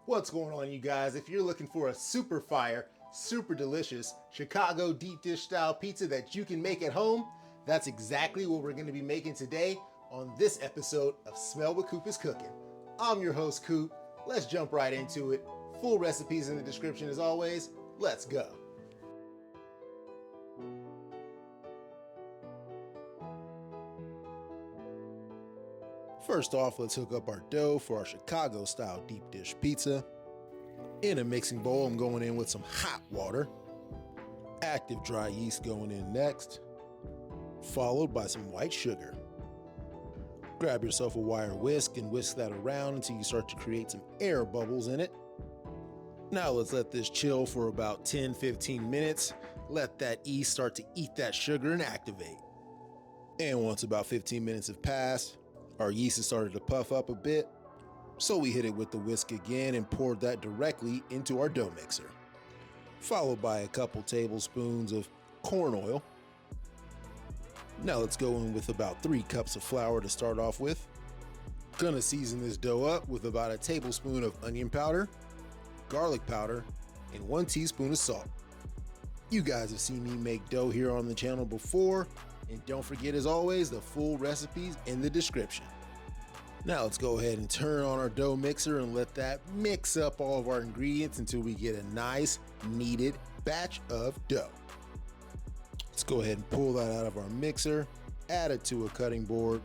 What's going on, you guys? If you're looking for a super fire, super delicious Chicago deep dish style pizza that you can make at home, that's exactly what we're going to be making today on this episode of Smell What Coop Is Cooking. I'm your host, Coop. Let's jump right into it. Full recipes in the description as always. Let's go. First off, let's hook up our dough for our Chicago style deep dish pizza. In a mixing bowl, I'm going in with some hot water. Active dry yeast going in next, followed by some white sugar. Grab yourself a wire whisk and whisk that around until you start to create some air bubbles in it. Now let's let this chill for about 10-15 minutes. Let that yeast start to eat that sugar and activate. And once about 15 minutes have passed, our yeast has started to puff up a bit, so we hit it with the whisk again and poured that directly into our dough mixer, followed by a couple tablespoons of corn oil. Now let's go in with about 3 cups of flour to start off with. Gonna season this dough up with about a tablespoon of onion powder, garlic powder, and 1 teaspoon of salt. You guys have seen me make dough here on the channel before, and don't forget, as always, the full recipes in the description. Now let's go ahead and turn on our dough mixer and let that mix up all of our ingredients until we get a nice kneaded batch of dough. Let's go ahead and pull that out of our mixer, add it to a cutting board,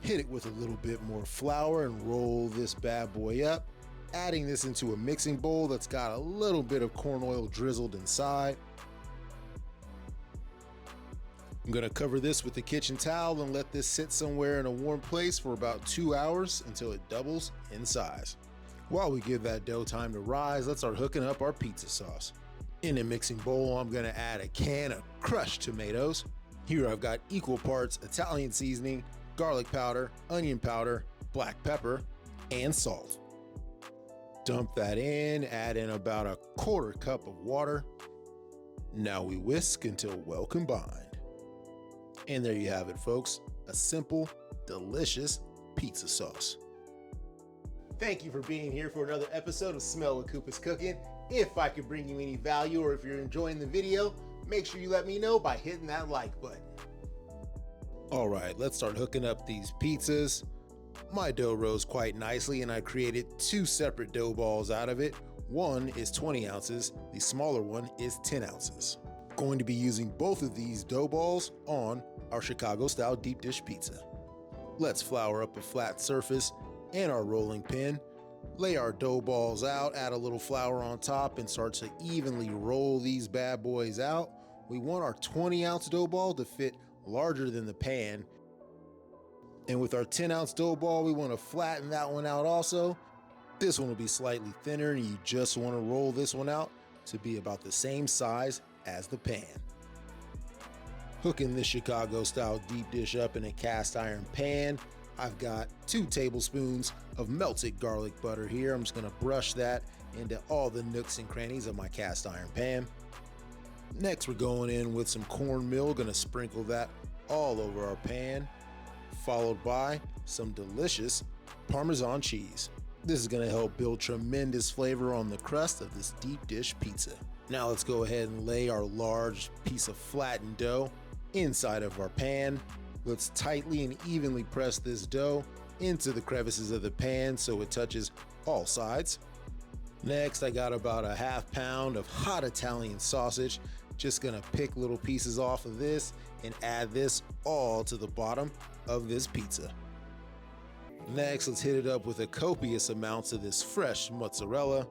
hit it with a little bit more flour and roll this bad boy up, adding this into a mixing bowl that's got a little bit of corn oil drizzled inside. I'm gonna cover this with a kitchen towel and let this sit somewhere in a warm place for about 2 hours until it doubles in size. While we give that dough time to rise, let's start hooking up our pizza sauce. In a mixing bowl, I'm gonna add a can of crushed tomatoes. Here I've got equal parts Italian seasoning, garlic powder, onion powder, black pepper, and salt. Dump that in, add in about a 1/4 cup of water. Now we whisk until well combined. And there you have it, folks, a simple, delicious pizza sauce. Thank you for being here for another episode of Smell What Coop Is Cooking. If I could bring you any value or if you're enjoying the video, make sure you let me know by hitting that like button. All right, let's start hooking up these pizzas. My dough rose quite nicely and I created 2 separate dough balls out of it. One is 20 ounces, the smaller one is 10 ounces. Going to be using both of these dough balls on our Chicago style deep dish pizza. Let's flour up a flat surface and our rolling pin. Lay our dough balls out, add a little flour on top and start to evenly roll these bad boys out. We want our 20 ounce dough ball to fit larger than the pan. And with our 10 ounce dough ball, we want to flatten that one out also. This one will be slightly thinner and you just want to roll this one out to be about the same size as the pan. Hooking this Chicago style deep dish up in a cast iron pan, I've got 2 tablespoons of melted garlic butter here. I'm just gonna brush that into all the nooks and crannies of my cast iron pan. Next, we're going in with some cornmeal, gonna sprinkle that all over our pan, followed by some delicious Parmesan cheese. This is gonna help build tremendous flavor on the crust of this deep dish pizza. Now let's go ahead and lay our large piece of flattened dough inside of our pan. Let's tightly and evenly press this dough into the crevices of the pan so it touches all sides. Next, I got about a 1/2 pound of hot Italian sausage. Just gonna pick little pieces off of this and add this all to the bottom of this pizza. Next, let's hit it up with a copious amounts of this fresh mozzarella.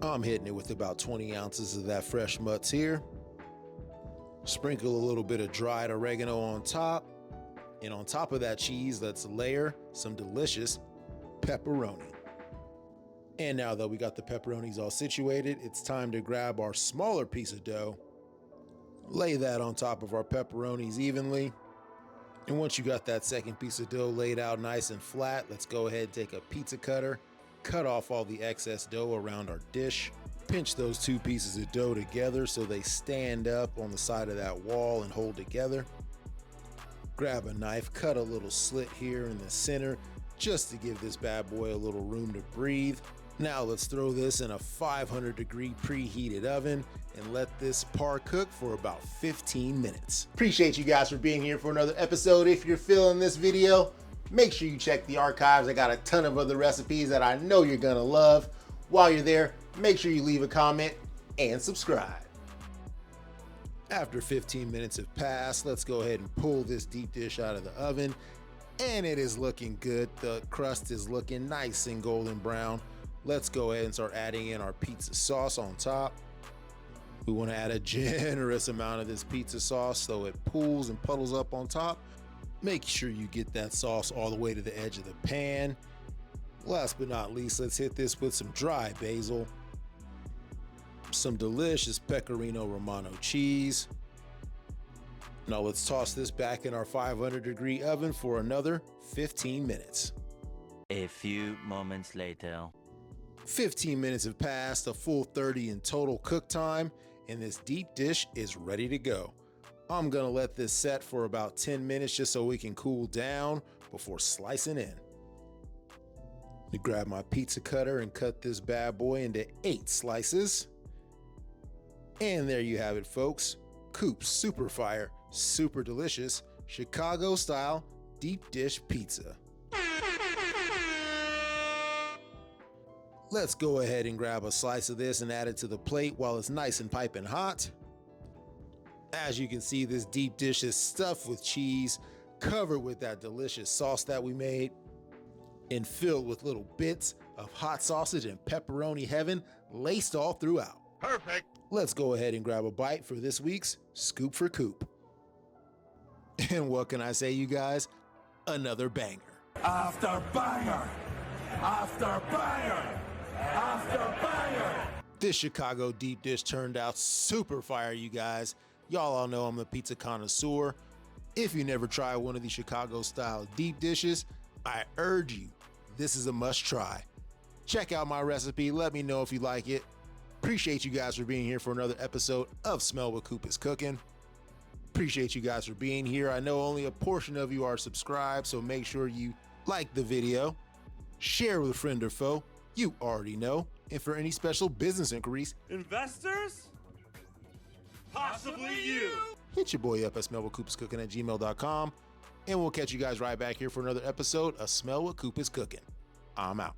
I'm hitting it with about 20 ounces of that fresh mutz here. Sprinkle a little bit of dried oregano on top. And on top of that cheese, let's layer some delicious pepperoni. And now that we got the pepperonis all situated, it's time to grab our smaller piece of dough. Lay that on top of our pepperonis evenly. And once you got that second piece of dough laid out nice and flat, let's go ahead and take a pizza cutter, cut off all the excess dough around our dish. Pinch those 2 pieces of dough together so they stand up on the side of that wall and hold together. Grab a knife, cut a little slit here in the center, just to give this bad boy a little room to breathe. Now let's throw this in a 500-degree preheated oven and let this par cook for about 15 minutes. Appreciate you guys for being here for another episode. If you're feeling this video, make sure you check the archives. I got a ton of other recipes that I know you're gonna love. While you're there, make sure you leave a comment and subscribe. After 15 minutes have passed, let's go ahead and pull this deep dish out of the oven. And it is looking good. The crust is looking nice and golden brown. Let's go ahead and start adding in our pizza sauce on top. We want to add a generous amount of this pizza sauce so it pools and puddles up on top. Make sure you get that sauce all the way to the edge of the pan. Last but not least, let's hit this with some dry basil, some delicious pecorino romano cheese. Now let's toss this back in our 500-degree oven for another 15 minutes. A few moments later. 15 minutes have passed, a full 30 in total cook time, and this deep dish is ready to go. I'm gonna let this set for about 10 minutes just so we can cool down before slicing in. Let me grab my pizza cutter and cut this bad boy into 8 slices. And there you have it, folks. Coop's Super Fire, super delicious, Chicago style deep dish pizza. Let's go ahead and grab a slice of this and add it to the plate while it's nice and piping hot. As you can see, this deep dish is stuffed with cheese, covered with that delicious sauce that we made, and filled with little bits of hot sausage and pepperoni heaven laced all throughout. Perfect. Let's go ahead and grab a bite for this week's Scoop for Coop. And what can I say, you guys? Another banger. After banger. After banger. After banger. This Chicago deep dish turned out super fire, you guys. Y'all all know I'm a pizza connoisseur. If you never tried one of these Chicago style deep dishes, I urge you, this is a must try. Check out my recipe, let me know if you like it. Appreciate you guys for being here for another episode of Smell What Coop Is Cooking. Appreciate you guys for being here. I know only a portion of you are subscribed, so make sure you like the video, share with a friend or foe, you already know. And for any special business inquiries, Investors? Possibly you. hit your boy up at smellwhatcoopiscooking@gmail.com. And we'll catch you guys right back here for another episode of Smell What Coop Is Cooking. I'm out.